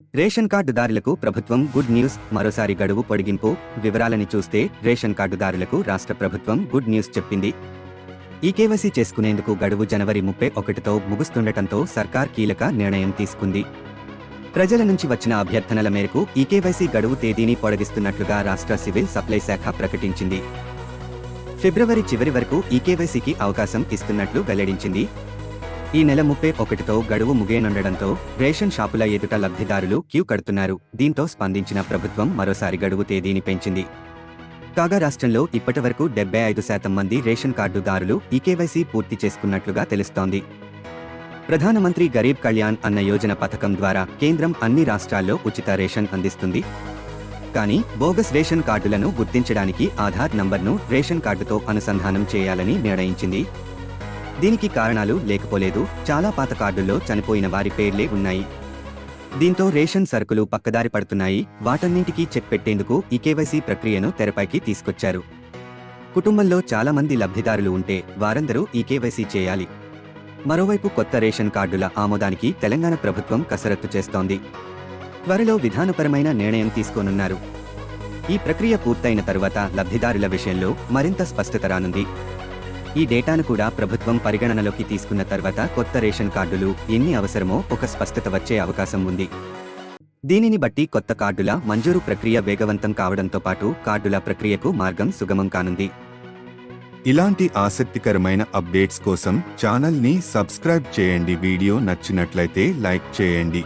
Ration కార్డుదారులకు ప్రభుత్వం good news. మరోసారి గడువు పొడిగింపు. వివరాలని చూస్తే రేషన్ కార్డుదారులకు రాష్ట్ర ప్రభుత్వం గుడ్ న్యూస్ చెప్పింది. ఈకేవైసీ చేసుకునేందుకు గడువు జనవరి 31తో ముగుస్తుండటంతో సర్కార్ కీలక నిర్ణయం తీసుకుంది. ప్రజల నుంచి వచ్చిన అభ్యర్థనల మేరకు ఈకేవైసీ గడువు తేదీని పొడిగిస్తున్నట్లుగా రాష్ట్ర సివిల్ సప్లై శాఖ ప్రకటించింది. ఫిబ్రవరి చివరి వరకు ఈకేవైసీకి అవకాశం ఇస్తున్నట్లు వెల్లడించింది. ఈ నెల 31తో గడువు ముగియనుండడంతో రేషన్ షాపుల ఎదుట లబ్ధిదారులు క్యూ కడుతున్నారు. దీంతో స్పందించిన ప్రభుత్వం మరోసారి గడువు తేదీని పెంచింది. కాగా రాష్ట్రంలో ఇప్పటివరకు 75% మంది రేషన్ కార్డుదారులు ఈకేవైసీ పూర్తి చేసుకున్నట్లుగా తెలుస్తోంది. ప్రధానమంత్రి గరీబ్ కళ్యాణ్ అన్న యోజన పథకం ద్వారా కేంద్రం అన్ని రాష్ట్రాల్లో ఉచిత రేషన్ అందిస్తుంది. కానీ బోగస్ రేషన్ కార్డులను గుర్తించడానికి ఆధార్ నంబర్ను రేషన్ కార్డుతో అనుసంధానం చేయాలని నిర్ణయించింది. దీనికి కారణాలు లేకపోలేదు. చాలా పాత కార్డుల్లో చనిపోయిన వారి పేర్లే ఉన్నాయి. దీంతో రేషన్ సరుకులు పక్కదారి పడుతున్నాయి. వాటన్నింటికీ చెక్ పెట్టేందుకు ఈకేవైసీ ప్రక్రియను తెరపైకి తీసుకొచ్చారు. కుటుంబంలో చాలా మంది లబ్ధిదారులు ఉంటే వారందరూ ఈకేవైసీ చేయాలి. మరోవైపు కొత్త రేషన్ కార్డుల ఆమోదానికి తెలంగాణ ప్రభుత్వం కసరత్తు చేస్తోంది. త్వరలో విధానపరమైన నిర్ణయం తీసుకోనున్నారు. ఈ ప్రక్రియ పూర్తయిన తరువాత లబ్ధిదారుల విషయంలో మరింత స్పష్టత రానుంది. ఈ డేటాను కూడా ప్రభుత్వం పరిగణనలోకి తీసుకున్న తర్వాత కొత్త రేషన్ కార్డులు ఎన్ని అవసరమో ఒక స్పష్టత వచ్చే అవకాశం ఉంది. దీనిని బట్టి కొత్త కార్డుల మంజూరు ప్రక్రియ వేగవంతం కావడంతో పాటు కార్డుల ప్రక్రియకు మార్గం సుగమం కానుంది. ఇలాంటి ఆసక్తికరమైన అప్డేట్స్ కోసం ఛానల్ని సబ్స్క్రైబ్ చేయండి. వీడియో నచ్చినట్లయితే లైక్ చేయండి.